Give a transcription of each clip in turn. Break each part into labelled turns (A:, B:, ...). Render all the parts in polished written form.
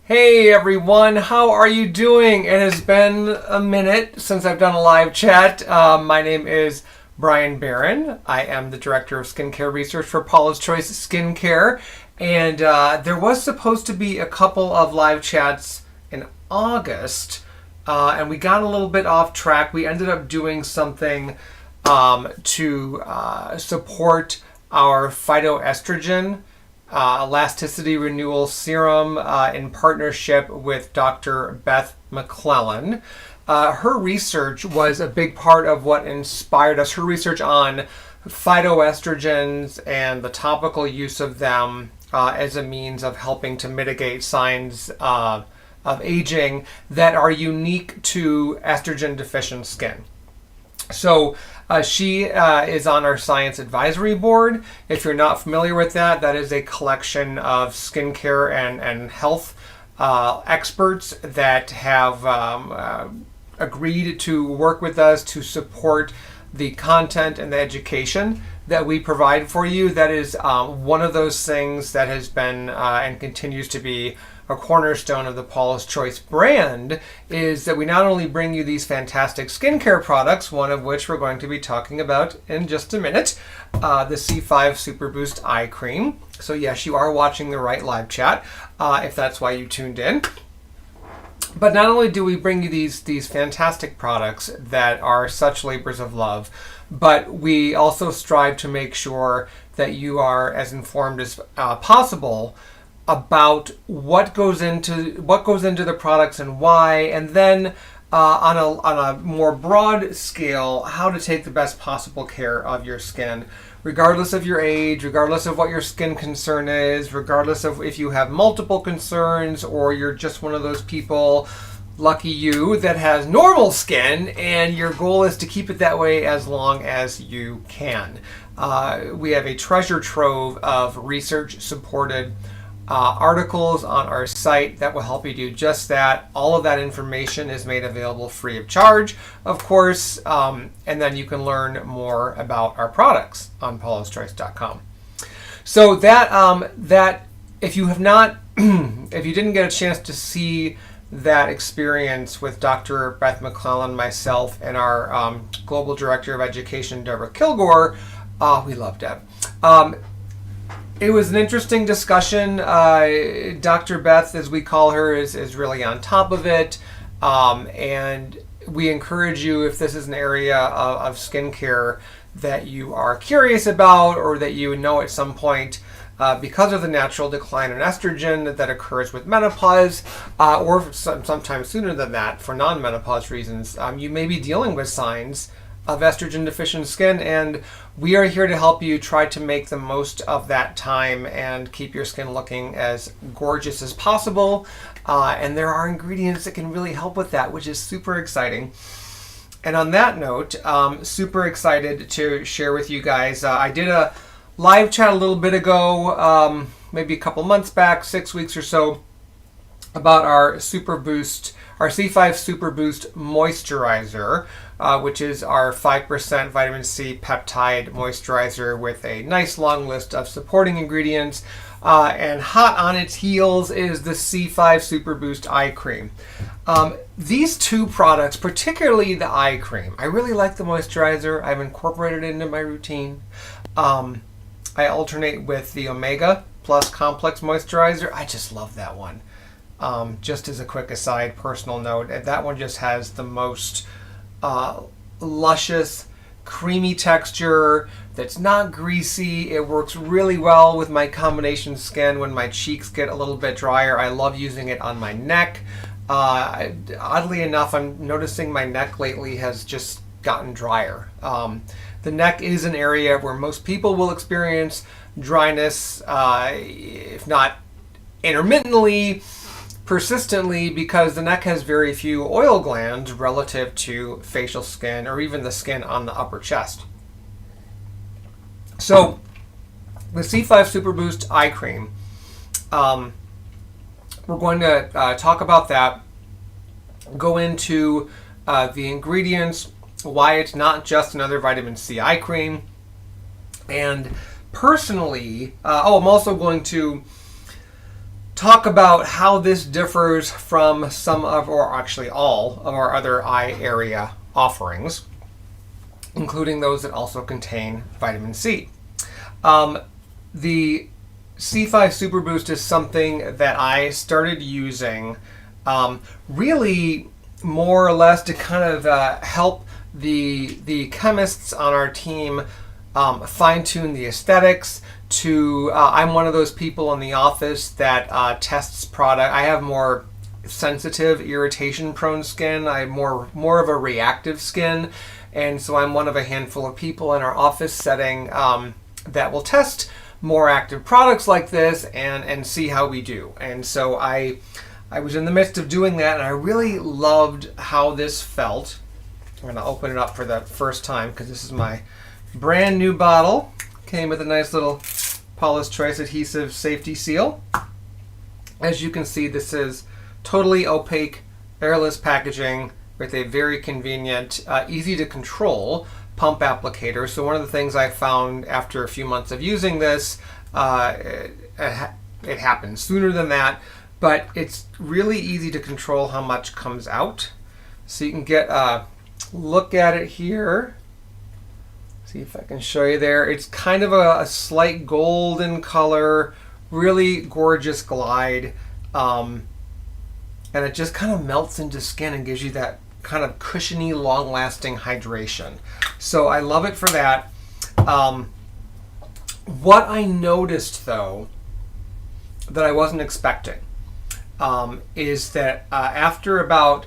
A: Hey everyone, how are you doing? It has been a minute since I've done a live chat. My name is Barron. I am the Director of Skincare Research for Paula's Choice Skincare. And there was supposed to be a couple of live chats in August, and we got a little bit off track. We ended up doing something to support our phytoestrogen elasticity renewal serum in partnership with Dr. Beth McClellan. Her research was a big part of what inspired us. Her research on phytoestrogens and the topical use of them as a means of helping to mitigate signs of aging that are unique to estrogen deficient skin. So she is on our science advisory board. If you're not familiar with that, that is a collection of skincare and health experts that have agreed to work with us to support the content and the education that we provide for you. That is one of those things that has been and continues to be a cornerstone of the Paula's Choice brand, is that we not only bring you these fantastic skincare products, one of which we're going to be talking about in just a minute, the C5 Super Boost Eye Cream. So yes, you are watching the right live chat, if that's why you tuned in. But not only do we bring you these fantastic products that are such labors of love, but we also strive to make sure that you are as informed as possible about what goes into the products and why, and then on a more broad scale, how to take the best possible care of your skin, regardless of your age, regardless of what your skin concern is, regardless of if you have multiple concerns or you're just one of those people, lucky you, that has normal skin and your goal is to keep it that way as long as you can. We have a treasure trove of research supported articles on our site that will help you do just that. All of that information is made available free of charge, of course, and then you can learn more about our products on paulaschoice.com. So that if you have not, if you didn't get a chance to see that experience with Dr. Beth McClellan, myself, and our Global Director of Education, Deborah Kilgore, we love Deb. It was an interesting discussion. Dr. Beth, as we call her, is really on top of it. And we encourage you, if this is an area of skincare that you are curious about or that you know at some point, because of the natural decline in estrogen that occurs with menopause, or sometimes sooner than that for non-menopause reasons, you may be dealing with signs of estrogen deficient skin, and we are here to help you try to make the most of that time and keep your skin looking as gorgeous as possible. And there are ingredients that can really help with that, which is super exciting. And on that note, super excited to share with you guys. I did a live chat a little bit ago, maybe a couple months back, 6 weeks or so, about our Super Boost, our C5 Super Boost Moisturizer, which is our 5% vitamin C peptide moisturizer with a nice long list of supporting ingredients. And hot on its heels is the C5 Super Boost Eye Cream. These two products, particularly the eye cream, I really like the moisturizer. I've incorporated it into my routine. I alternate with the Omega Plus Complex Moisturizer. I just love that one. Just as a quick aside, personal note, that one just has the most luscious, creamy texture that's not greasy. It works really well with my combination skin when my cheeks get a little bit drier. I love using it on my neck. Oddly enough, I'm noticing my neck lately has just gotten drier. The neck is an area where most people will experience dryness, if not intermittently, persistently, because the neck has very few oil glands relative to facial skin or even the skin on the upper chest. So the C5 Super Boost Eye Cream, we're going to talk about that, go into the ingredients, why it's not just another vitamin C eye cream, and personally, I'm also going to talk about how this differs from some of, or actually all of our other eye area offerings, including those that also contain vitamin C. The C5 Super Boost is something that I started using really more or less to kind of help the chemists on our team fine-tune the aesthetics. I'm one of those people in the office that tests product. I have more sensitive, irritation-prone skin. I have more of a reactive skin, and so I'm one of a handful of people in our office setting that will test more active products like this and see how we do. And so I was in the midst of doing that, and I really loved how this felt. I'm going to open it up for the first time because this is my brand new bottle. Came with a nice little Paula's Choice adhesive safety seal. As you can see, this is totally opaque, airless packaging with a very convenient, easy to control pump applicator. So one of the things I found after a few months of using this, it happens sooner than that, but it's really easy to control how much comes out. So you can get a look at it here. See if I can show you there. It's kind of a slight golden color, really gorgeous glide, and it just kind of melts into skin and gives you that kind of cushiony, long-lasting hydration. So I love it for that. What I noticed, though, that I wasn't expecting, is that after about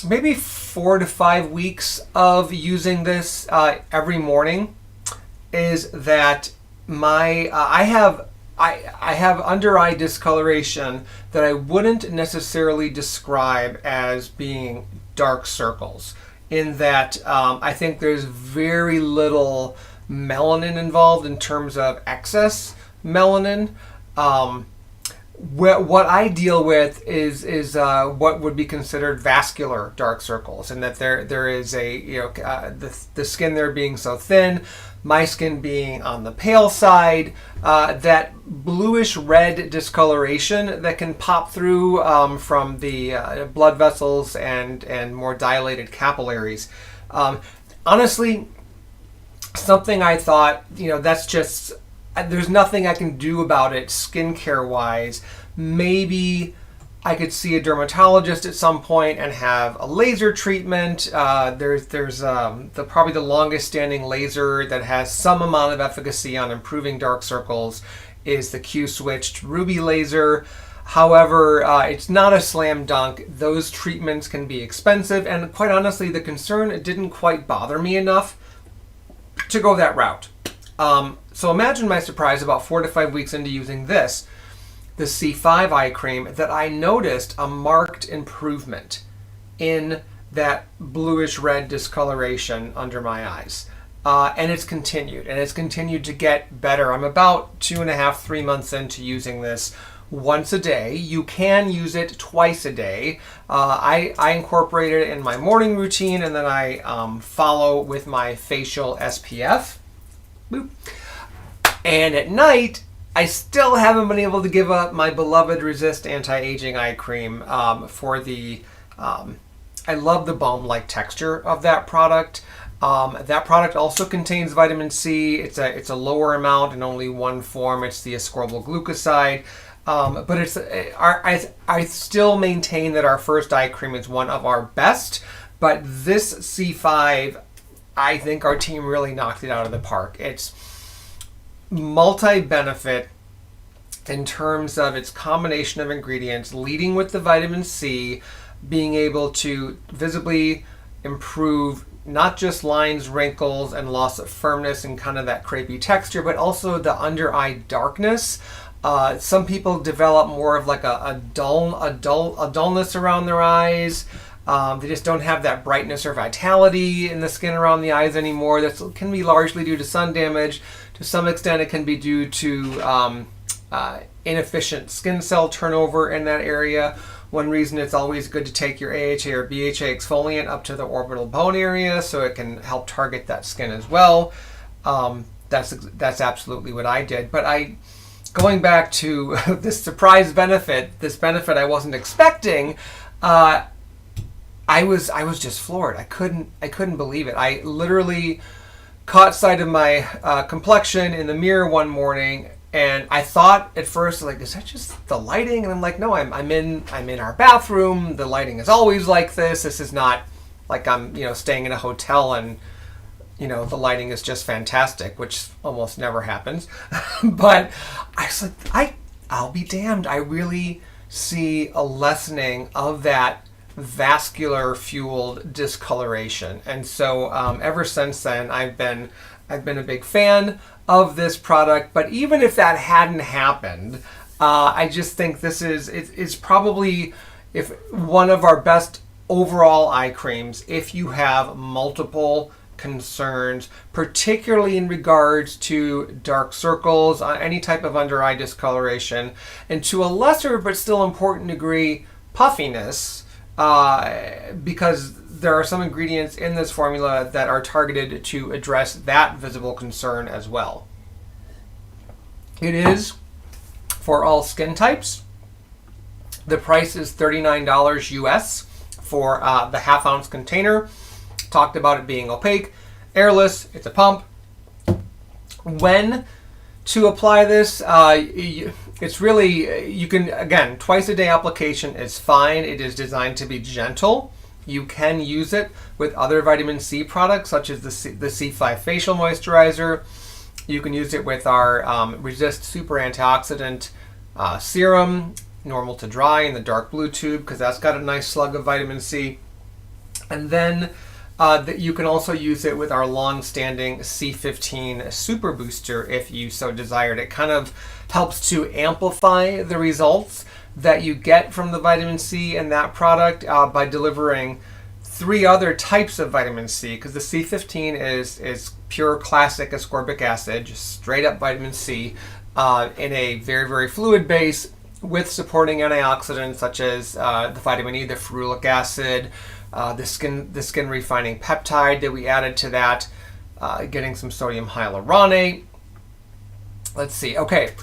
A: maybe 4 to 5 weeks of using this every morning, is that I have under eye discoloration that I wouldn't necessarily describe as being dark circles, in that I think there's very little melanin involved in terms of excess melanin. What I deal with is what would be considered vascular dark circles, and that there is the skin there being so thin, my skin being on the pale side, that bluish red discoloration that can pop through from the blood vessels and more dilated capillaries. Honestly, something I thought, that's just, there's nothing I can do about it skincare wise. Maybe I could see a dermatologist at some point and have a laser treatment. There's probably the longest standing laser that has some amount of efficacy on improving dark circles is the Q-switched ruby laser. However, it's not a slam dunk. Those treatments can be expensive, and quite honestly, the concern didn't quite bother me enough to go that route. So imagine my surprise about 4 to 5 weeks into using this, the C5 eye cream, that I noticed a marked improvement in that bluish red discoloration under my eyes. And it's continued to get better. I'm about 2.5, 3 months into using this once a day. You can use it twice a day. I incorporate it in my morning routine, and then I follow with my facial SPF. Boop. And at night, I still haven't been able to give up my beloved Resist Anti-Aging Eye Cream for the, I love the balm-like texture of that product. That product also contains vitamin C. It's a lower amount in only one form. It's the ascorbyl glucoside. But I still maintain that our first eye cream is one of our best. But this C5, I think our team really knocked it out of the park. It's multi-benefit in terms of its combination of ingredients, leading with the vitamin C, being able to visibly improve not just lines, wrinkles, and loss of firmness and kind of that crepey texture, but also the under eye darkness. Some people develop more of like a dullness around their eyes. They just don't have that brightness or vitality in the skin around the eyes anymore. That can be largely due to sun damage. To some extent, it can be due to inefficient skin cell turnover in that area. One reason it's always good to take your AHA or BHA exfoliant up to the orbital bone area so it can help target that skin as well. That's absolutely what I did. But going back to this surprise benefit, this benefit I wasn't expecting, I was just floored. I couldn't believe it. I literally caught sight of my complexion in the mirror one morning, and I thought at first, like, is that just the lighting? And I'm like, no, I'm in our bathroom. The lighting is always like this. This is not like I'm staying in a hotel and the lighting is just fantastic, which almost never happens. But I was like, I'll be damned. I really see a lessening of that vascular fueled discoloration. And so ever since then, I've been a big fan of this product. But even if that hadn't happened, I just think this is probably one of our best overall eye creams if you have multiple concerns, particularly in regards to dark circles, any type of under eye discoloration, and to a lesser but still important degree, puffiness, because there are some ingredients in this formula that are targeted to address that visible concern as well. It is for all skin types. The price is $39 US for the half-ounce container. Talked about it being opaque, airless, it's a pump. When to apply this, it's really, you can, again, twice a day application is fine. It is designed to be gentle. You can use it with other vitamin C products such as the C5 facial moisturizer. You can use it with our Resist Super Antioxidant serum, normal to dry in the dark blue tube, because that's got a nice slug of vitamin C. And then you can also use it with our long-standing C15 Super Booster if you so desired. It kind of helps to amplify the results that you get from the vitamin C in that product by delivering 3 other types of vitamin C, because the C15 is pure classic ascorbic acid, just straight up vitamin C in a very, very fluid base with supporting antioxidants such as the vitamin E, the ferulic acid, the skin refining peptide that we added to that, getting some sodium hyaluronate. Let's see. Okay,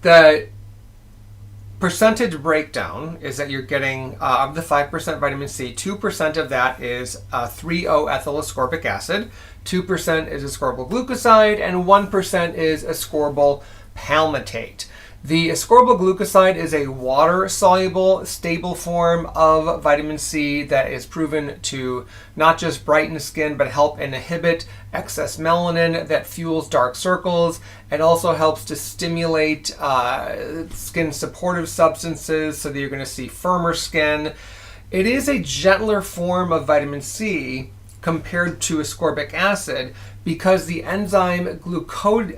A: the percentage breakdown is that you're getting of the 5% vitamin C, 2% of that is 3-O-ethyl ascorbic acid, 2% is ascorbyl glucoside, and 1% is ascorbyl palmitate. The ascorbyl glucoside is a water-soluble, stable form of vitamin C that is proven to not just brighten skin, but help inhibit excess melanin that fuels dark circles. It also helps to stimulate skin supportive substances so that you're going to see firmer skin. It is a gentler form of vitamin C compared to ascorbic acid because the enzyme glucosidase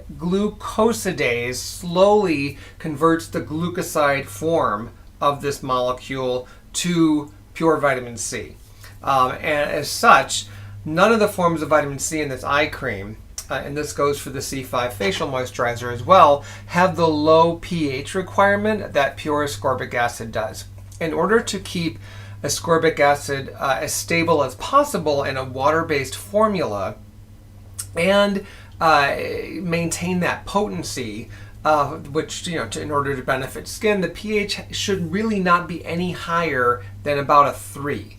A: slowly converts the glucoside form of this molecule to pure vitamin C. And as such, none of the forms of vitamin C in this eye cream, and this goes for the C5 facial moisturizer as well, have the low pH requirement that pure ascorbic acid does. In order to keep ascorbic acid as stable as possible in a water-based formula and maintain that potency, which, in order to benefit skin, the pH should really not be any higher than about a 3.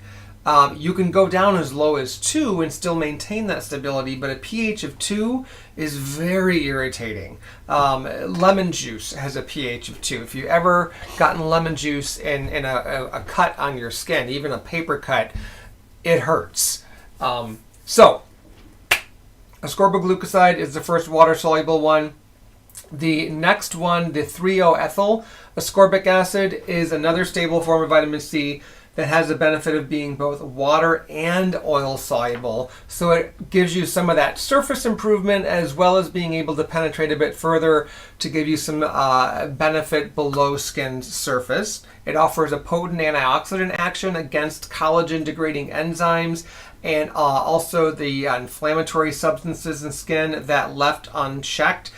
A: You can go down as low as 2 and still maintain that stability, but a pH of 2 is very irritating. Lemon juice has a pH of 2. If you've ever gotten lemon juice in a cut on your skin, even a paper cut, it hurts. So, ascorbyl glucoside is the first water-soluble one. The next one, the 3-O-ethyl ascorbic acid, is another stable form of vitamin C that has the benefit of being both water and oil soluble. So it gives you some of that surface improvement as well as being able to penetrate a bit further to give you some benefit below skin's surface. It offers a potent antioxidant action against collagen degrading enzymes and also the inflammatory substances in skin that left unchecked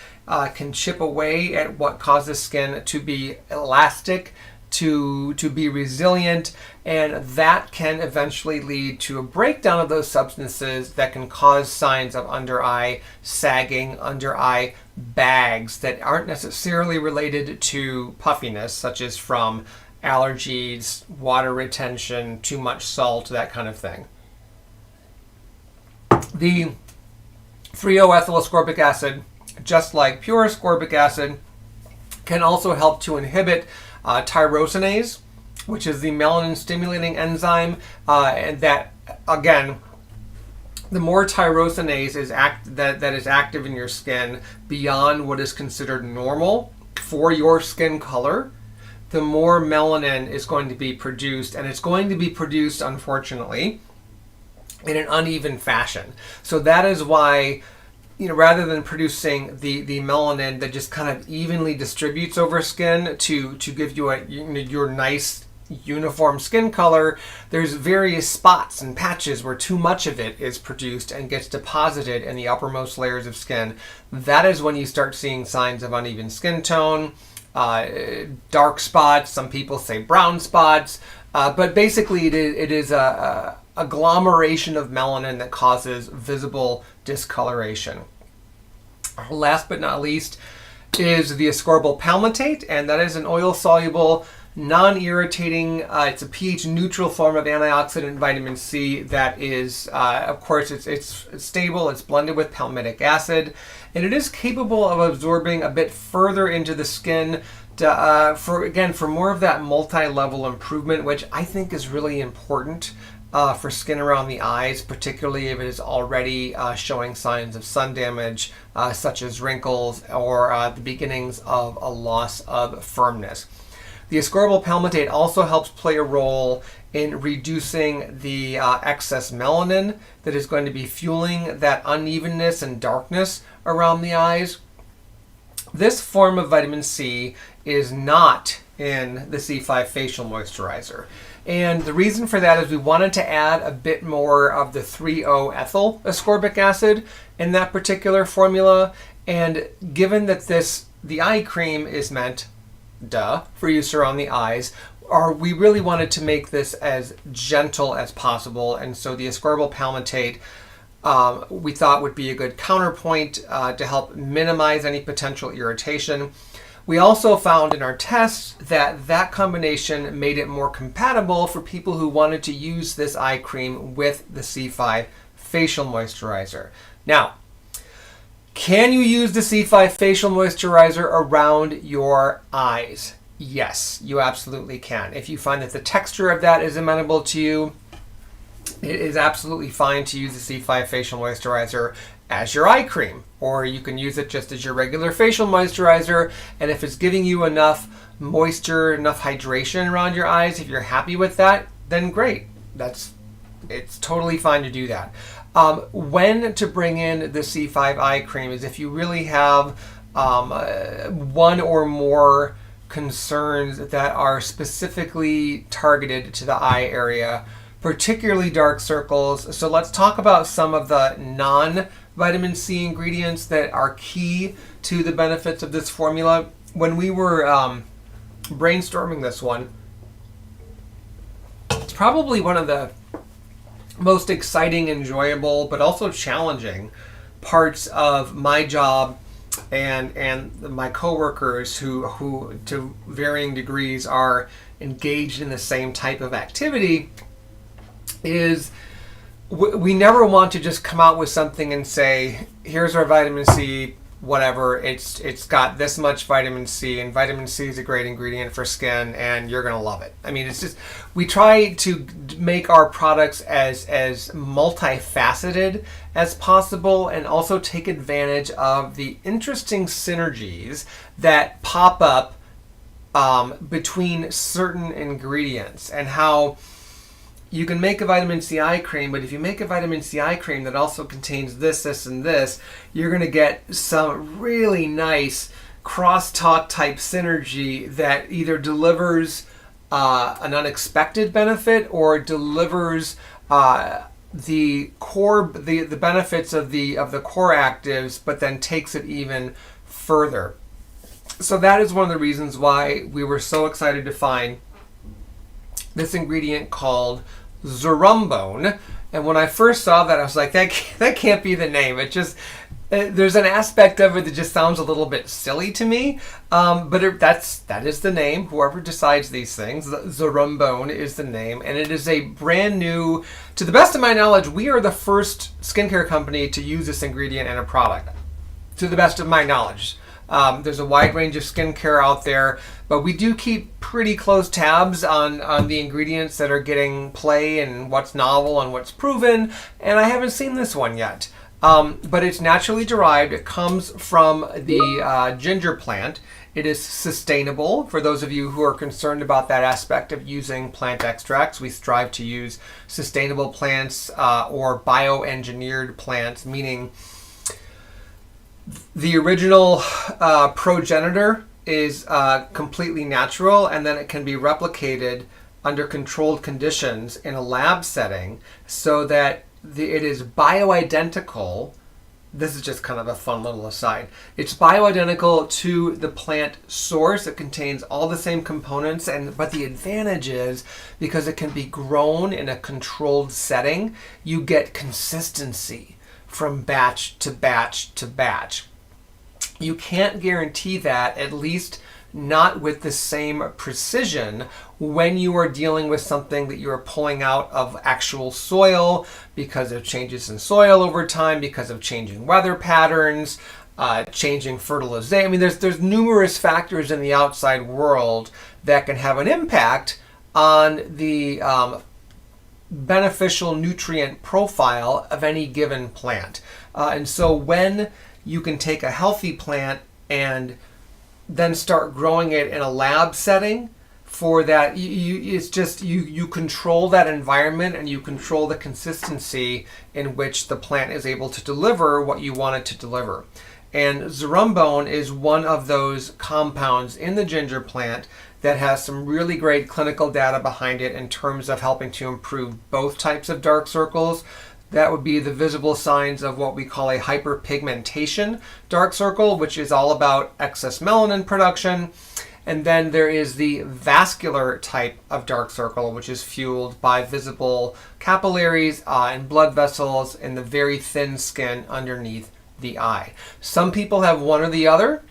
A: can chip away at what causes skin to be elastic to be resilient, and that can eventually lead to a breakdown of those substances that can cause signs of under eye sagging, under eye bags that aren't necessarily related to puffiness, such as from allergies, water retention, too much salt, that kind of thing. The 3-O-ethyl ascorbic acid, just like pure ascorbic acid, can also help to inhibit tyrosinase, which is the melanin stimulating enzyme, and that, again, the more tyrosinase that is active in your skin beyond what is considered normal for your skin color, the more melanin is going to be produced, and it's going to be produced, unfortunately, in an uneven fashion. So that is why, rather than producing the melanin that just kind of evenly distributes over skin to give you your nice uniform skin color, there's various spots and patches where too much of it is produced and gets deposited in the uppermost layers of skin. That is when you start seeing signs of uneven skin tone, dark spots, some people say brown spots, but basically it is a agglomeration of melanin that causes visible discoloration. Last but not least is the ascorbyl palmitate, and that is an oil-soluble, non-irritating, it's a pH neutral form of antioxidant vitamin C that is, of course, it's stable, it's blended with palmitic acid, and it is capable of absorbing a bit further into the skin for more of that multi-level improvement, which I think is really important for skin around the eyes, particularly if it is already showing signs of sun damage, such as wrinkles or the beginnings of a loss of firmness. The ascorbyl palmitate also helps play a role in reducing the excess melanin that is going to be fueling that unevenness and darkness around the eyes. This form of vitamin C is not in the C5 facial moisturizer. And the reason for that is we wanted to add a bit more of the 3-O-ethyl ascorbic acid in that particular formula. And given that the eye cream is meant, for use around the eyes, we really wanted to make this as gentle as possible. And so the ascorbyl palmitate we thought would be a good counterpoint to help minimize any potential irritation. We also found in our tests that combination made it more compatible for people who wanted to use this eye cream with the C5 facial moisturizer. Now, can you use the C5 facial moisturizer around your eyes? Yes, you absolutely can. If you find that the texture of that is amenable to you, it is absolutely fine to use the C5 facial moisturizer as your eye cream, or you can use it just as your regular facial moisturizer, and if it's giving you enough moisture, enough hydration around your eyes, if you're happy with that, then great. It's totally fine to do that. When to bring in the C5 eye cream is if you really have one or more concerns that are specifically targeted to the eye area, particularly dark circles. So let's talk about some of the non-vitamin C ingredients that are key to the benefits of this formula. When we were brainstorming this one, it's probably one of the most exciting, enjoyable, but also challenging parts of my job and my coworkers who to varying degrees are engaged in the same type of activity is we never want to just come out with something and say, here's our vitamin C, whatever, it's got this much vitamin C, and vitamin C is a great ingredient for skin and you're going to love it. I mean, it's just, we try to make our products as multifaceted as possible and also take advantage of the interesting synergies that pop up between certain ingredients, and how you can make a vitamin C eye cream, but if you make a vitamin C eye cream that also contains this, and this, you're going to get some really nice crosstalk type synergy that either delivers an unexpected benefit or delivers the benefits of the core actives, but then takes it even further. So that is one of the reasons why we were so excited to find this ingredient called Zerumbone. And when I first saw that, I was like, that can't be the name. It just, there's an aspect of it that just sounds a little bit silly to me. But that is the name. Whoever decides these things, Zerumbone is the name. And it is a brand new, to the best of my knowledge, we are the first skincare company to use this ingredient in a product. To the best of my knowledge. There's a wide range of skincare out there, but we do keep pretty close tabs on the ingredients that are getting play and what's novel and what's proven, and I haven't seen this one yet. But it's naturally derived. It comes from the ginger plant. It is sustainable. For those of you who are concerned about that aspect of using plant extracts, we strive to use sustainable plants or bioengineered plants, meaning the original progenitor is completely natural, and then it can be replicated under controlled conditions in a lab setting so that it is bioidentical. This is just kind of a fun little aside. It's bioidentical to the plant source. It contains all the same components, but the advantage is because it can be grown in a controlled setting, you get consistency from batch to batch to batch. You can't guarantee that, at least not with the same precision, when you are dealing with something that you are pulling out of actual soil because of changes in soil over time, because of changing weather patterns, changing fertilization. I mean, there's numerous factors in the outside world that can have an impact on the beneficial nutrient profile of any given plant. And so when you can take a healthy plant and then start growing it in a lab setting, for that, you control that environment and you control the consistency in which the plant is able to deliver what you want it to deliver. And Zerumbone is one of those compounds in the ginger plant that has some really great clinical data behind it in terms of helping to improve both types of dark circles. That would be the visible signs of what we call a hyperpigmentation dark circle, which is all about excess melanin production. And then there is the vascular type of dark circle, which is fueled by visible capillaries and blood vessels in the very thin skin underneath the eye. Some people have one or the other,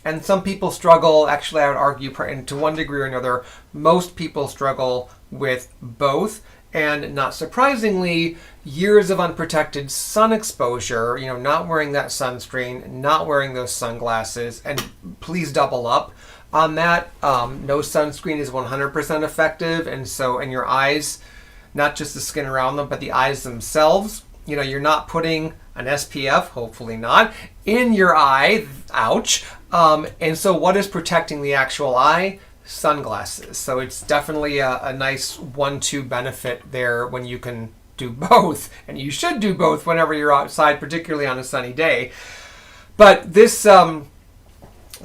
A: and some people struggle. Actually, I would argue, to one degree or another, most people struggle with both. And not surprisingly, years of unprotected sun exposure, not wearing that sunscreen, not wearing those sunglasses, and please double up on that. No sunscreen is 100% effective, and so in your eyes, not just the skin around them, but the eyes themselves, you're not putting an SPF, hopefully not, in your eye. Ouch. And so what is protecting the actual eye? Sunglasses. So it's definitely a nice 1-2 benefit there when you can do both, and you should do both whenever you're outside, particularly on a sunny day. But this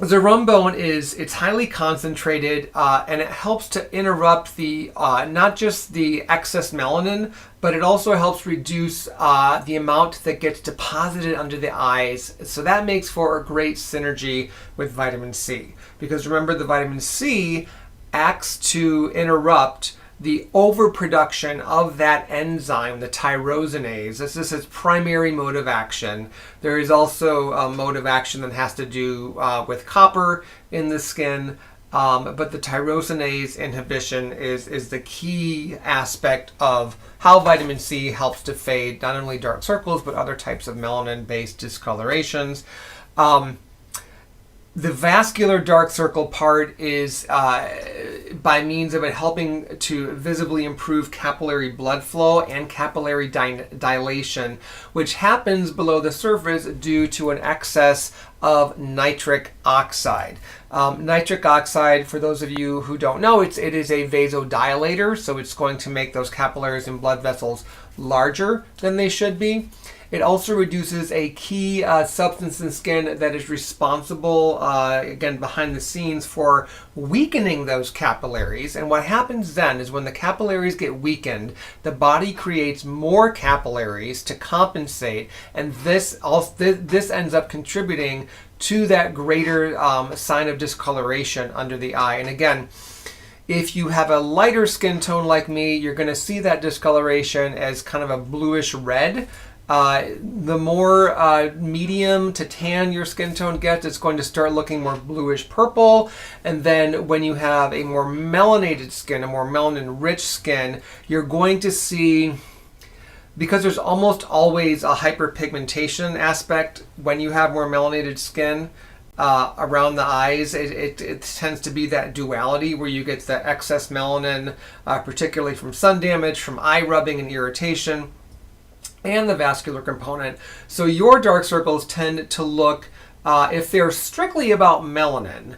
A: Zerumbone it's highly concentrated, and it helps to interrupt the not just the excess melanin, but it also helps reduce the amount that gets deposited under the eyes. So that makes for a great synergy with vitamin C, because remember, the vitamin C acts to interrupt the overproduction of that enzyme, the tyrosinase. This is its primary mode of action. There is also a mode of action that has to do with copper in the skin, but the tyrosinase inhibition is the key aspect of how vitamin C helps to fade not only dark circles, but other types of melanin-based discolorations. The vascular dark circle part is by means of it helping to visibly improve capillary blood flow and capillary dilation, which happens below the surface due to an excess of nitric oxide. Nitric oxide, for those of you who don't know, it is a vasodilator, so it's going to make those capillaries and blood vessels larger than they should be. It also reduces a key substance in skin that is responsible, again, behind the scenes for weakening those capillaries. And what happens then is when the capillaries get weakened, the body creates more capillaries to compensate, and this ends up contributing to that greater sign of discoloration under the eye. And again, if you have a lighter skin tone like me, you're going to see that discoloration as kind of a bluish red. The more medium to tan your skin tone gets, it's going to start looking more bluish purple. And then when you have a more melanated skin, a more melanin rich skin, you're going to see, because there's almost always a hyperpigmentation aspect when you have more melanated skin around the eyes, it tends to be that duality where you get the excess melanin, particularly from sun damage, from eye rubbing and irritation, and the vascular component. So your dark circles tend to look, if they're strictly about melanin,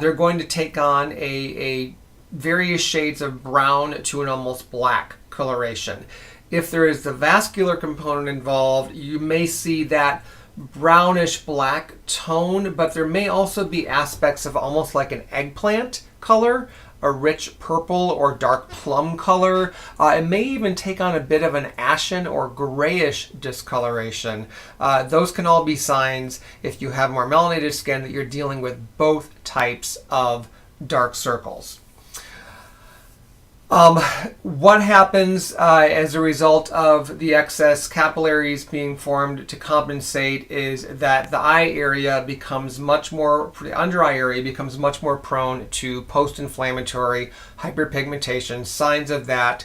A: they're going to take on a various shades of brown to an almost black coloration. If there is the vascular component involved, you may see that brownish black tone, but there may also be aspects of almost like an eggplant color, a rich purple or dark plum color. It may even take on a bit of an ashen or grayish discoloration. Those can all be signs, if you have more melanated skin, that you're dealing with both types of dark circles. What happens as a result of the excess capillaries being formed to compensate is that the eye area becomes much more, the under eye area becomes much more prone to post-inflammatory hyperpigmentation, signs of that,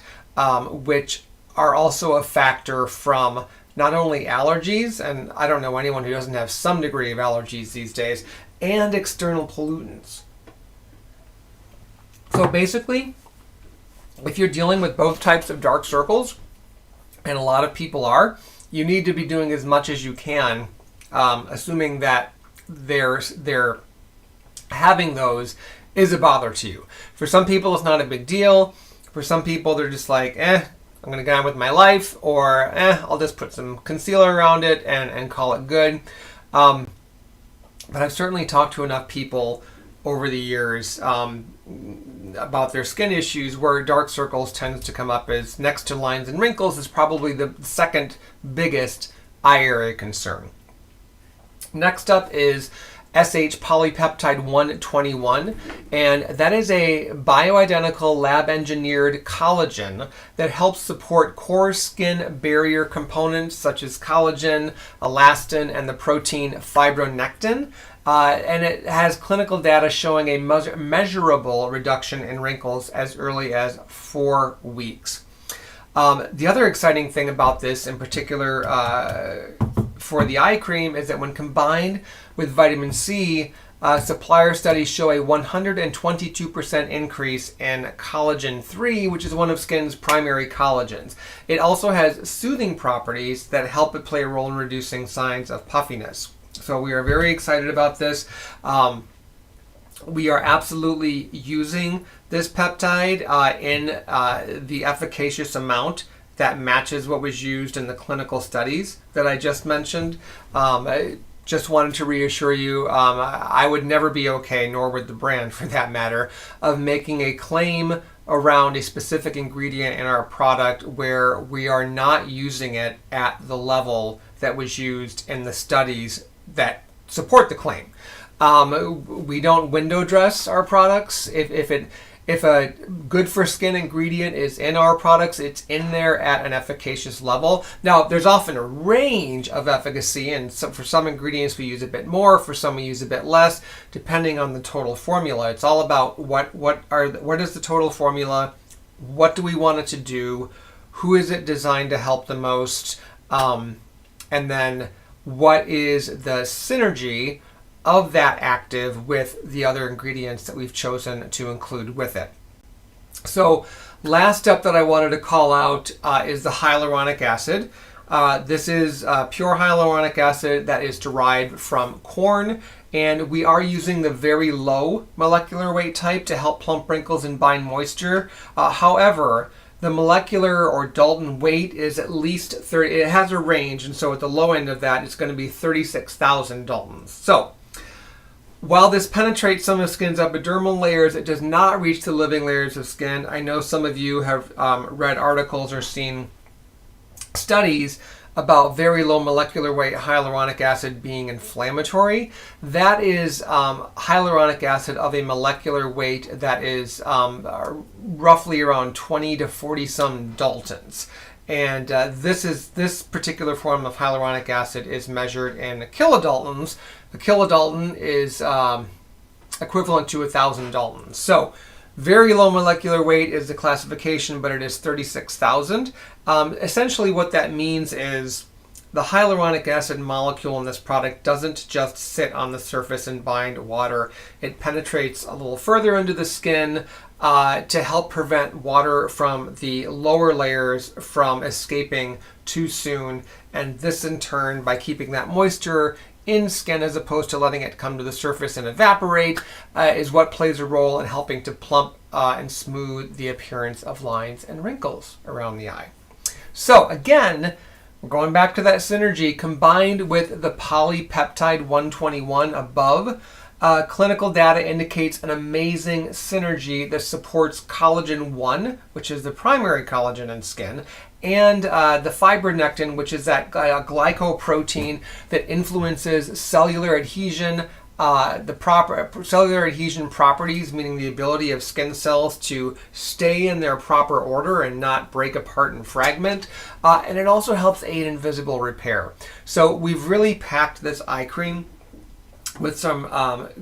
A: which are also a factor from not only allergies, and I don't know anyone who doesn't have some degree of allergies these days, and external pollutants. So basically, if you're dealing with both types of dark circles, and a lot of people are, you need to be doing as much as you can, assuming that they're having those is a bother to you. For some people, it's not a big deal. For some people, they're just like, I'm going to get on with my life, or I'll just put some concealer around it and call it good. But I've certainly talked to enough people over the years about their skin issues where dark circles tends to come up as, next to lines and wrinkles, is probably the second biggest eye area concern. Next up is SH polypeptide 121, and that is a bioidentical lab-engineered collagen that helps support core skin barrier components such as collagen, elastin, and the protein fibronectin. And it has clinical data showing a measurable reduction in wrinkles as early as 4 weeks. The other exciting thing about this, in particular for the eye cream, is that when combined with vitamin C, supplier studies show a 122% increase in collagen 3, which is one of skin's primary collagens. It also has soothing properties that help it play a role in reducing signs of puffiness. So we are very excited about this. We are absolutely using this peptide in the efficacious amount that matches what was used in the clinical studies that I just mentioned. I just wanted to reassure you, I would never be okay, nor would the brand for that matter, of making a claim around a specific ingredient in our product where we are not using it at the level that was used in the studies that support the claim. We don't window dress our products. If a good for skin ingredient is in our products, it's in there at an efficacious level. Now, there's often a range of efficacy, and for some ingredients we use a bit more, for some we use a bit less, depending on the total formula. It's all about what is the total formula, what do we want it to do, who is it designed to help the most, and then what is the synergy of that active with the other ingredients that we've chosen to include with it. So last step that I wanted to call out is the hyaluronic acid. This is pure hyaluronic acid that is derived from corn, and we are using the very low molecular weight type to help plump wrinkles and bind moisture. However, the molecular or Dalton weight is at least 30, it has a range, and so at the low end of that, it's going to be 36,000 Daltons. So, while this penetrates some of the skin's epidermal layers, it does not reach the living layers of skin. I know some of you have read articles or seen studies about very low molecular weight hyaluronic acid being inflammatory. That is hyaluronic acid of a molecular weight that is roughly around 20 to 40 some Daltons. And this particular form of hyaluronic acid is measured in kilodaltons. A kilodalton is equivalent to 1,000 Daltons. So very low molecular weight is the classification, but it is 36,000. Essentially what that means is the hyaluronic acid molecule in this product doesn't just sit on the surface and bind water. It penetrates a little further into the skin to help prevent water from the lower layers from escaping too soon. And this in turn, by keeping that moisture in skin as opposed to letting it come to the surface and evaporate, is what plays a role in helping to plump and smooth the appearance of lines and wrinkles around the eye. So again, we're going back to that synergy combined with the polypeptide 121 above. Clinical data indicates an amazing synergy that supports collagen 1, which is the primary collagen in skin, and the fibronectin, which is that glycoprotein that influences cellular adhesion, the proper cellular adhesion properties, meaning the ability of skin cells to stay in their proper order and not break apart and fragment. And it also helps aid in visible repair. So we've really packed this eye cream with some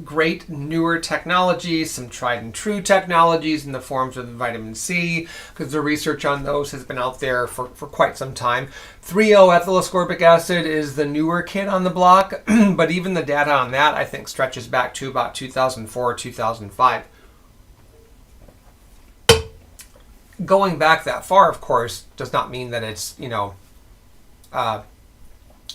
A: great newer technologies, some tried and true technologies in the forms of the vitamin C, because the research on those has been out there for quite some time. 3-O-ethyl ascorbic acid is the newer kid on the block, but even the data on that I think stretches back to about 2004 or 2005. Going back that far, of course, does not mean that it's, no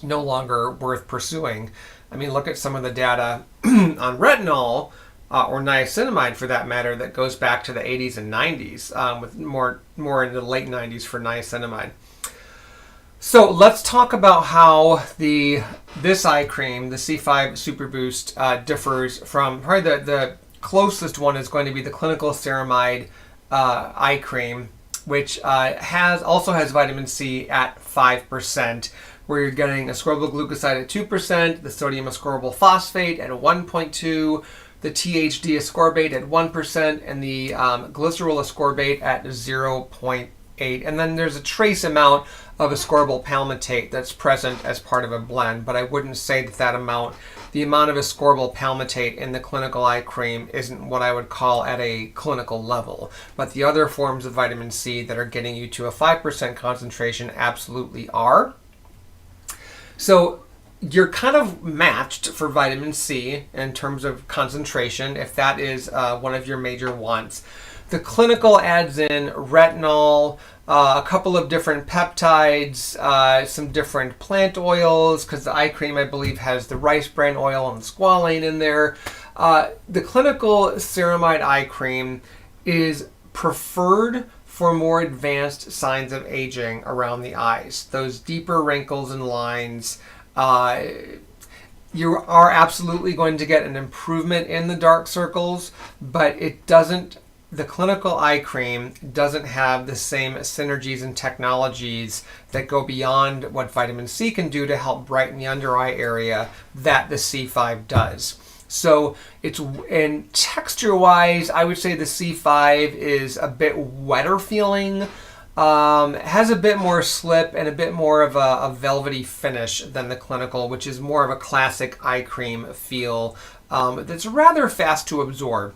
A: longer worth pursuing. I mean, look at some of the data on retinol or niacinamide, for that matter, that goes back to the 80s and 90s, with more in the late 90s for niacinamide. So let's talk about how this eye cream, the C5 Super Boost, differs from probably the closest one is going to be the clinical ceramide eye cream, which also has vitamin C at 5%. Where you're getting ascorbyl glucoside at 2%, the sodium ascorbyl phosphate at 1.2%, the THD ascorbate at 1%, and the glycerol ascorbate at 0.8%. And then there's a trace amount of ascorbyl palmitate that's present as part of a blend, but I wouldn't say that amount, the amount of ascorbyl palmitate in the clinical eye cream isn't what I would call at a clinical level. But the other forms of vitamin C that are getting you to a 5% concentration absolutely are. So you're kind of matched for vitamin C in terms of concentration, if that is one of your major wants. The clinical adds in retinol, a couple of different peptides, some different plant oils, because the eye cream, I believe, has the rice bran oil and squalane in there. The clinical ceramide eye cream is preferred for more advanced signs of aging around the eyes. Those deeper wrinkles and lines, you are absolutely going to get an improvement in the dark circles, but the clinical eye cream doesn't have the same synergies and technologies that go beyond what vitamin C can do to help brighten the under eye area that the C5 does. So and texture-wise, I would say the C5 is a bit wetter feeling, has a bit more slip and a bit more of a velvety finish than the clinical, which is more of a classic eye cream feel that's rather fast to absorb.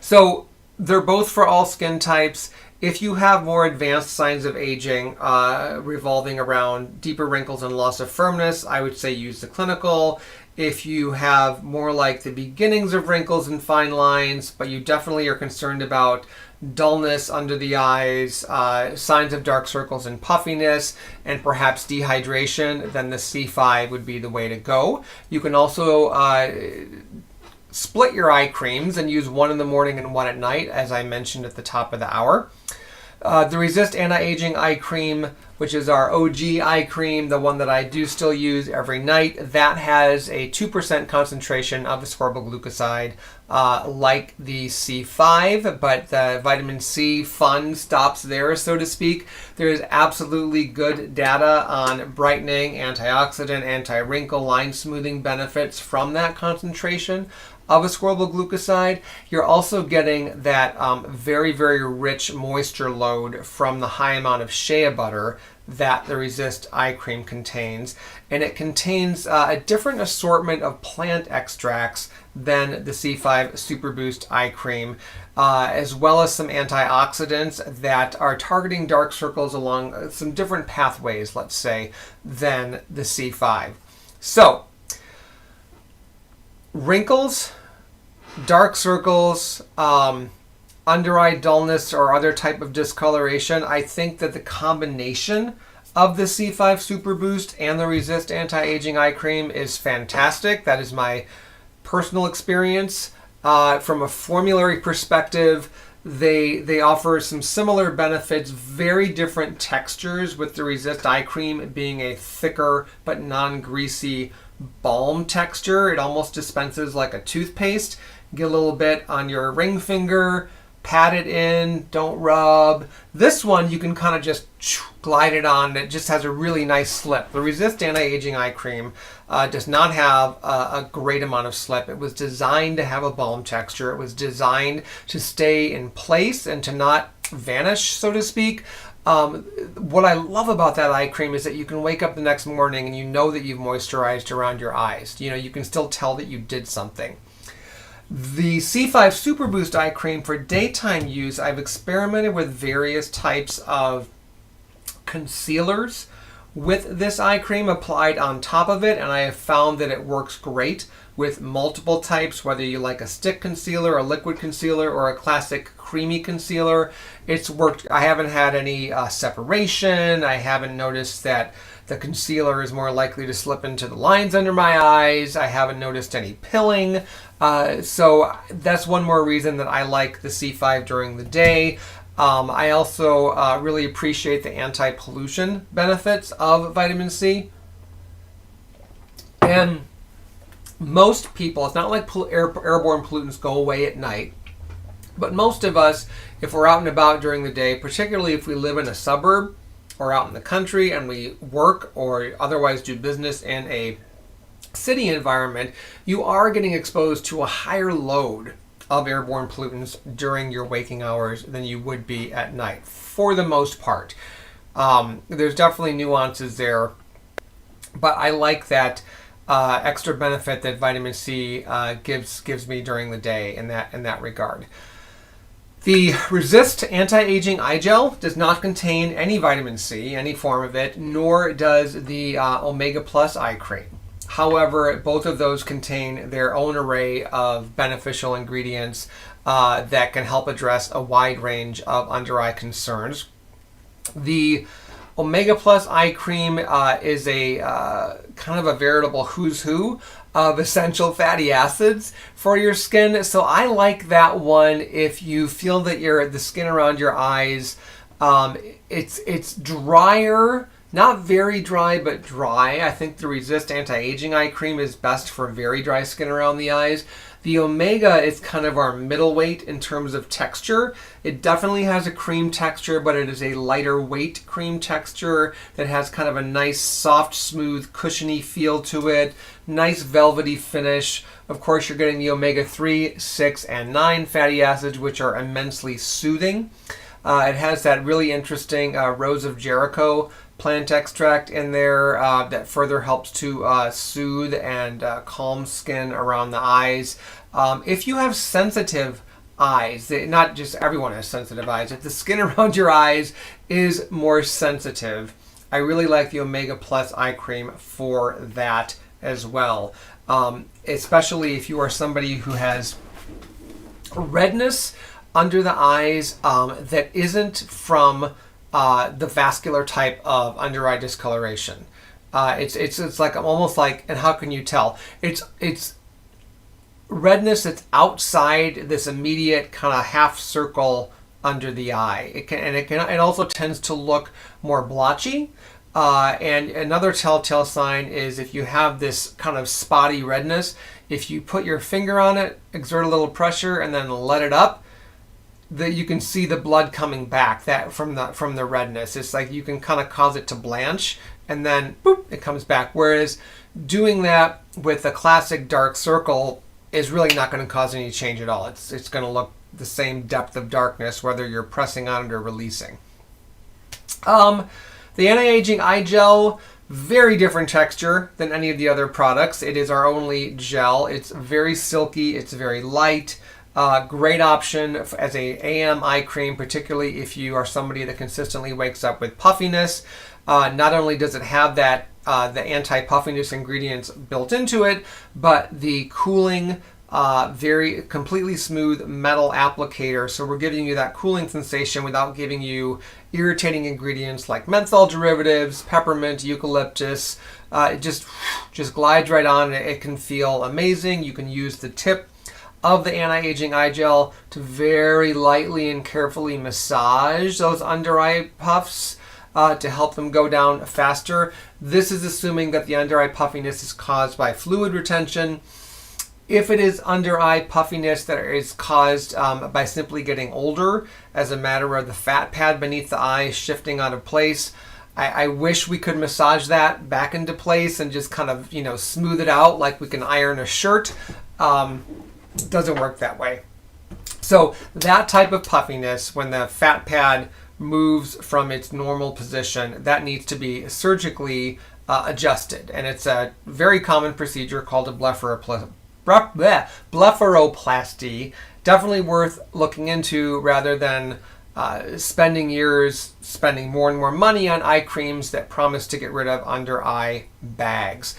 A: So they're both for all skin types. If you have more advanced signs of aging revolving around deeper wrinkles and loss of firmness, I would say use the clinical. If you have more like the beginnings of wrinkles and fine lines, but you definitely are concerned about dullness under the eyes, signs of dark circles and puffiness, and perhaps dehydration, then the C5 would be the way to go. You can also split your eye creams and use one in the morning and one at night, as I mentioned at the top of the hour. The Resist Anti-Aging Eye Cream, which is our OG eye cream, the one that I do still use every night, that has a 2% concentration of ascorbyl glucoside, like the C5, but the vitamin C fun stops there, so to speak. There is absolutely good data on brightening, antioxidant, anti-wrinkle, line smoothing benefits from that concentration of ascorbyl glucoside. You're also getting that very, very rich moisture load from the high amount of shea butter that the Resist eye cream contains. And it contains a different assortment of plant extracts than the C5 Super Boost eye cream, as well as some antioxidants that are targeting dark circles along some different pathways, let's say, than the C5. So, wrinkles, dark circles, under eye dullness, or other type of discoloration, I think that the combination of the C5 Super Boost and the Resist Anti-Aging Eye Cream is fantastic. That is my personal experience. From a formulary perspective, they offer some similar benefits, very different textures, with the Resist Eye Cream being a thicker but non-greasy balm texture. It almost dispenses like a toothpaste. Get a little bit on your ring finger, pat it in, don't rub. This one you can kind of just glide it on. It just has a really nice slip. The Resist Anti-Aging Eye Cream does not have a great amount of slip. It was designed to have a balm texture. It was designed to stay in place and to not vanish, so to speak. What I love about that eye cream is that you can wake up the next morning and you know that you've moisturized around your eyes. You know, you can still tell that you did something. The C5 Super Boost eye cream for daytime use, I've experimented with various types of concealers with this eye cream applied on top of it, and I have found that it works great with multiple types, whether you like a stick concealer, a liquid concealer, or a classic creamy concealer. It's worked. I haven't had any separation. I haven't noticed that the concealer is more likely to slip into the lines under my eyes. I haven't noticed any pilling. So that's one more reason that I like the C5 during the day. I also really appreciate the anti-pollution benefits of vitamin C. And most people, it's not like airborne pollutants go away at night, but most of us, if we're out and about during the day, particularly if we live in a suburb or out in the country and we work or otherwise do business in a city environment, you are getting exposed to a higher load of airborne pollutants during your waking hours than you would be at night, for the most part. There's definitely nuances there, but I like that extra benefit that vitamin C gives me during the day in that regard. The Resist Anti-Aging Eye Gel does not contain any vitamin C, any form of it, nor does the Omega Plus Eye Cream. However, both of those contain their own array of beneficial ingredients that can help address a wide range of under-eye concerns. The Omega Plus Eye Cream is a kind of a veritable who's who of essential fatty acids for your skin. So I like that one if you feel that the skin around your eyes, it's drier. Not very dry, but dry. I think the Resist Anti-Aging Eye Cream is best for very dry skin around the eyes. The Omega is kind of our middleweight in terms of texture. It definitely has a cream texture, but it is a lighter weight cream texture that has kind of a nice, soft, smooth, cushiony feel to it. Nice velvety finish. Of course, you're getting the omega-3, 6, and 9 fatty acids, which are immensely soothing. It has that really interesting Rose of Jericho plant extract in there that further helps to soothe and calm skin around the eyes. If you have sensitive eyes, not just everyone has sensitive eyes, if the skin around your eyes is more sensitive, I really like the Omega Plus Eye Cream for that as well. Especially if you are somebody who has redness under the eyes that isn't from the vascular type of under eye discoloration. It's like almost like, and how can you tell? It's redness that's outside this immediate kind of half circle under the eye. It also tends to look more blotchy. And another telltale sign is if you have this kind of spotty redness, if you put your finger on it, exert a little pressure, and then let it up, that you can see the blood coming back that from the redness. It's like you can kind of cause it to blanch, and then boop, it comes back. Whereas doing that with a classic dark circle is really not going to cause any change at all. It's going to look the same depth of darkness whether you're pressing on it or releasing. The anti-aging eye gel, very different texture than any of the other products. It is our only gel. It's very silky. It's very light. Great option as a AM eye cream, particularly if you are somebody that consistently wakes up with puffiness. Not only does it have that the anti-puffiness ingredients built into it, but the cooling, very completely smooth metal applicator. So we're giving you that cooling sensation without giving you irritating ingredients like menthol derivatives, peppermint, eucalyptus. It just glides right on. It can feel amazing. You can use the tip of the anti-aging eye gel to very lightly and carefully massage those under eye puffs to help them go down faster. This is assuming that the under eye puffiness is caused by fluid retention. If it is under eye puffiness that is caused by simply getting older as a matter of the fat pad beneath the eye shifting out of place, I wish we could massage that back into place and just kind of, smooth it out like we can iron a shirt. Doesn't work that way. So that type of puffiness, when the fat pad moves from its normal position, that needs to be surgically adjusted. And it's a very common procedure called a blepharoplasty. Definitely worth looking into rather than spending years spending more and more money on eye creams that promise to get rid of under eye bags.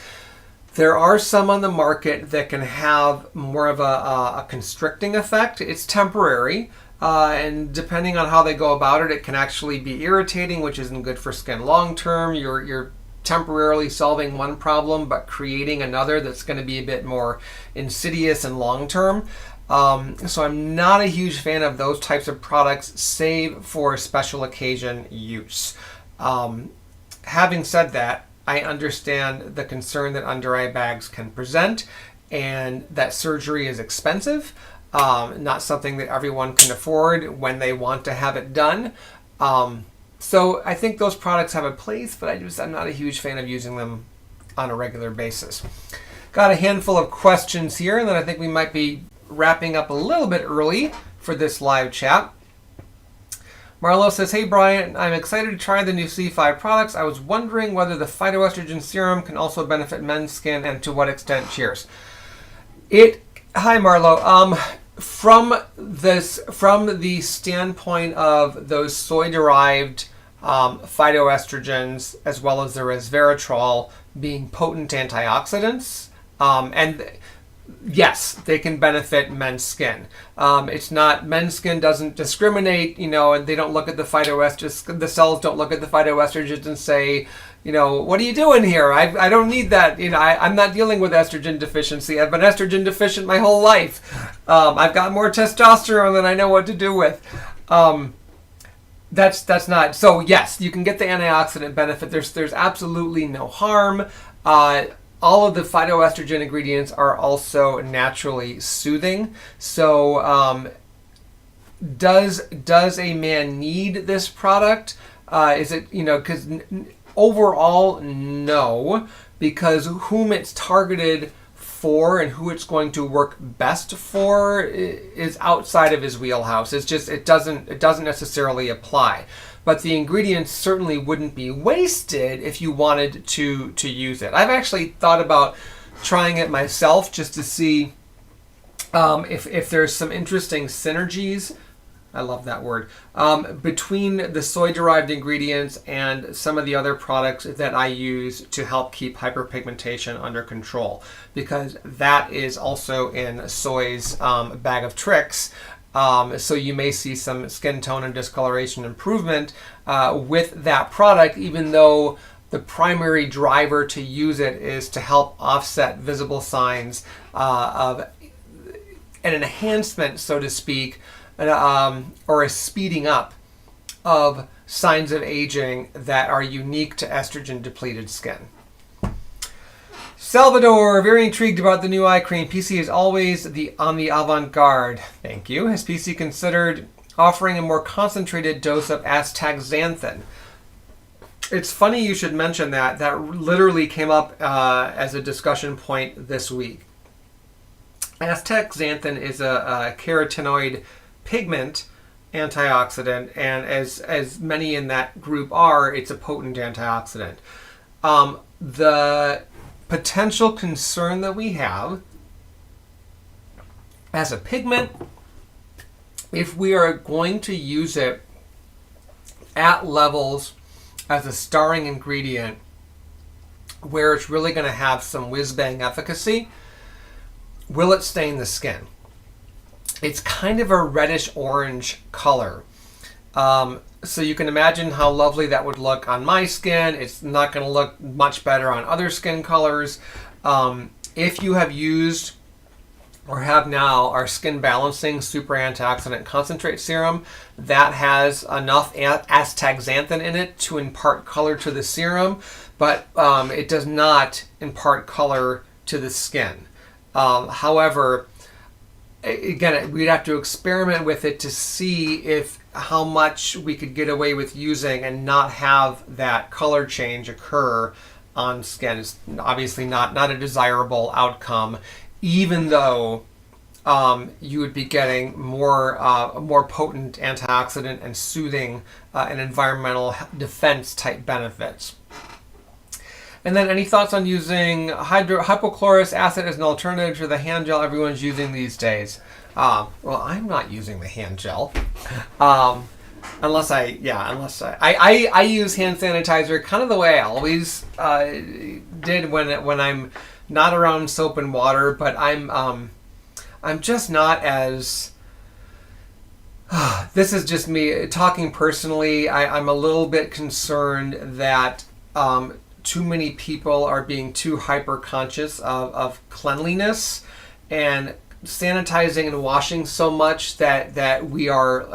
A: There are some on the market that can have more of a constricting effect. It's temporary, and depending on how they go about it, it can actually be irritating, which isn't good for skin long term. You're temporarily solving one problem, but creating another that's going to be a bit more insidious and long term. So I'm not a huge fan of those types of products, save for special occasion use. Having said that, I understand the concern that under eye bags can present and that surgery is expensive, not something that everyone can afford when they want to have it done. So I think those products have a place, but I'm not a huge fan of using them on a regular basis. Got a handful of questions here, and then I think we might be wrapping up a little bit early for this live chat. Marlo says, hey Brian, I'm excited to try the new C5 products. I was wondering whether the phytoestrogen serum can also benefit men's skin and to what extent. Cheers. Hi Marlo. From the standpoint of those soy-derived phytoestrogens as well as the resveratrol being potent antioxidants, and yes, they can benefit men's skin. It's not, men's skin doesn't discriminate, and they don't look at the phytoestrogens, the cells don't look at the phytoestrogens and say, what are you doing here? I don't need that. I'm not dealing with estrogen deficiency. I've been estrogen deficient my whole life. I've got more testosterone than I know what to do with. That's not, so yes, you can get the antioxidant benefit. There's absolutely no harm. All of the phytoestrogen ingredients are also naturally soothing. So does a man need this product? Is it, because overall, no, because whom it's targeted for and who it's going to work best for is outside of his wheelhouse. It's just, it doesn't necessarily apply. But the ingredients certainly wouldn't be wasted if you wanted to use it. I've actually thought about trying it myself just to see if there's some interesting synergies. I love that word. Between the soy-derived ingredients and some of the other products that I use to help keep hyperpigmentation under control, because that is also in soy's bag of tricks. So you may see some skin tone and discoloration improvement with that product, even though the primary driver to use it is to help offset visible signs of an enhancement, so to speak, or a speeding up of signs of aging that are unique to estrogen depleted skin. Salvador, very intrigued about the new eye cream. PC is always on the avant-garde. Thank you. Has PC considered offering a more concentrated dose of astaxanthin? It's funny you should mention that. That literally came up as a discussion point this week. Astaxanthin is a carotenoid pigment antioxidant, and as many in that group are, it's a potent antioxidant. The potential concern that we have as a pigment, if we are going to use it at levels as a starring ingredient where it's really going to have some whiz-bang efficacy, will it stain the skin? It's kind of a reddish-orange color. So you can imagine how lovely that would look on my skin. It's not going to look much better on other skin colors. If you have used or have now our Skin Balancing Super Antioxidant Concentrate Serum, that has enough astaxanthin in it to impart color to the serum, but it does not impart color to the skin. However, again, we'd have to experiment with it to see how much we could get away with using and not have that color change occur on skin. It's obviously not a desirable outcome, even though you would be getting more potent antioxidant and soothing and environmental defense type benefits. And then any thoughts on using hypochlorous acid as an alternative to the hand gel everyone's using these days? Well, I'm not using the hand gel. Unless I use hand sanitizer kind of the way I always did when I'm not around soap and water, but I'm just not as... This is just me talking personally. I'm a little bit concerned that too many people are being too hyper conscious of cleanliness and sanitizing and washing so much that we are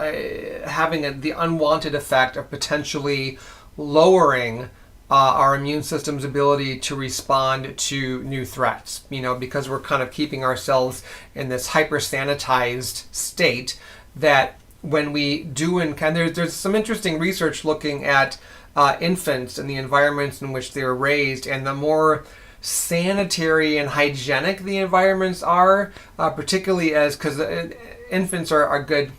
A: having the unwanted effect of potentially lowering our immune system's ability to respond to new threats, because we're kind of keeping ourselves in this hyper sanitized state that when we do, and there's some interesting research looking at infants and the environments in which they're raised, and the more sanitary and hygienic the environments are, particularly because infants are good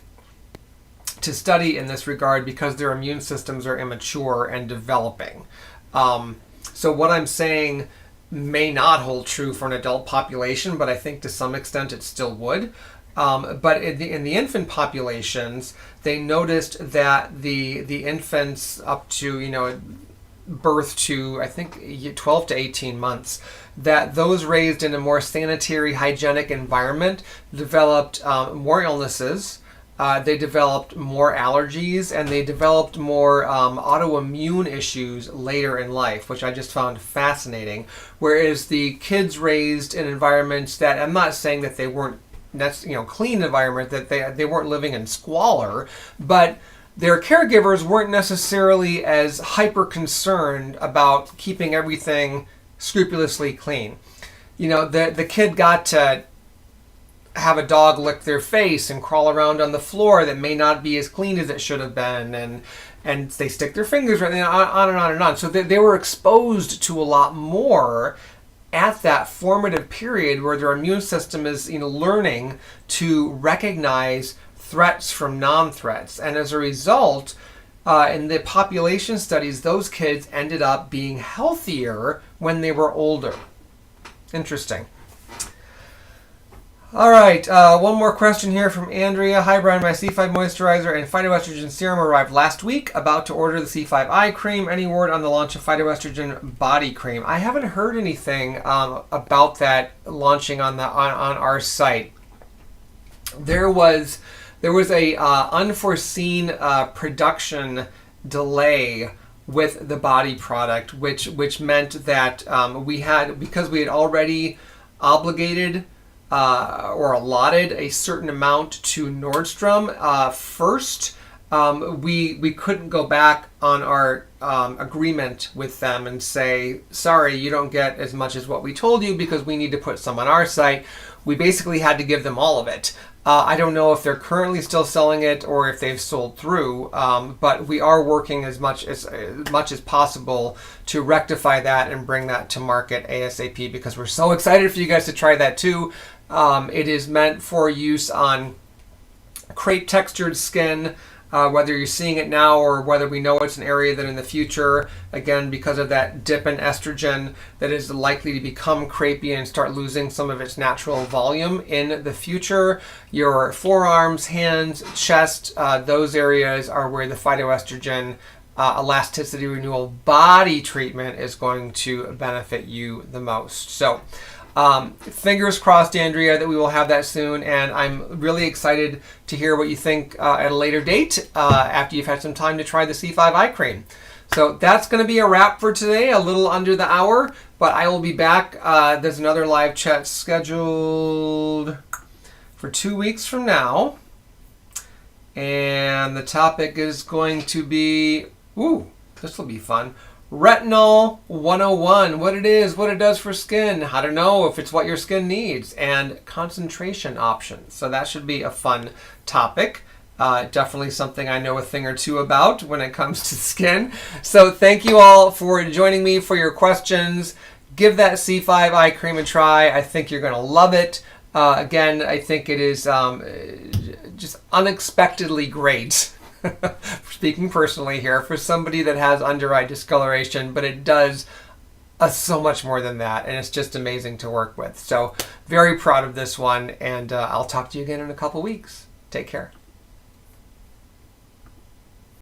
A: to study in this regard because their immune systems are immature and developing. So what I'm saying may not hold true for an adult population, but I think to some extent it still would. But in the infant populations, they noticed that the infants up to birth to I think 12 to 18 months, that those raised in a more sanitary, hygienic environment developed more illnesses. They developed more allergies, and they developed more autoimmune issues later in life, which I just found fascinating. Whereas the kids raised in environments that, I'm not saying that they weren't clean environment, that they weren't living in squalor, but their caregivers weren't necessarily as hyper concerned about keeping everything scrupulously clean. The kid got to have a dog lick their face and crawl around on the floor that may not be as clean as it should have been, and they stick their fingers right on and on and on. So they were exposed to a lot more at that formative period where their immune system is learning to recognize threats from non-threats. And as a result, in the population studies, those kids ended up being healthier when they were older. Interesting. All right, one more question here from Andrea. Hi, Bryan. My C5 moisturizer and phytoestrogen serum arrived last week. About to order the C5 eye cream. Any word on the launch of phytoestrogen body cream? I haven't heard anything about that launching on our site. There was a unforeseen production delay with the body product, which meant that because we had already obligated or allotted a certain amount to Nordstrom first. We couldn't go back on our agreement with them and say, sorry, you don't get as much as what we told you because we need to put some on our site. We basically had to give them all of it. I don't know if they're currently still selling it or if they've sold through, but we are working as much as possible to rectify that and bring that to market ASAP because we're so excited for you guys to try that too. It is meant for use on crepe textured skin, whether you're seeing it now or whether we know it's an area that in the future, again, because of that dip in estrogen, that is likely to become crepey and start losing some of its natural volume in the future. Your forearms, hands, chest, those areas are where the phytoestrogen elasticity renewal body treatment is going to benefit you the most. So fingers crossed, Andrea, that we will have that soon, and I'm really excited to hear what you think at a later date after you've had some time to try the C5 eye cream. So that's going to be a wrap for today, a little under the hour, but I will be back. There's another live chat scheduled for 2 weeks from now, and the topic is going to be, this will be fun. Retinol 101, what it is, what it does for skin, how to know if it's what your skin needs, and concentration options. So that should be a fun topic. Definitely something I know a thing or two about when it comes to skin. So thank you all for joining me, for your questions. Give that C5 eye cream a try. I think you're going to love it. Again, I think it is just unexpectedly great. Speaking personally here, for somebody that has under eye discoloration, but it does so much more than that, and it's just amazing to work with. So very proud of this one, and I'll talk to you again in a couple weeks. Take care.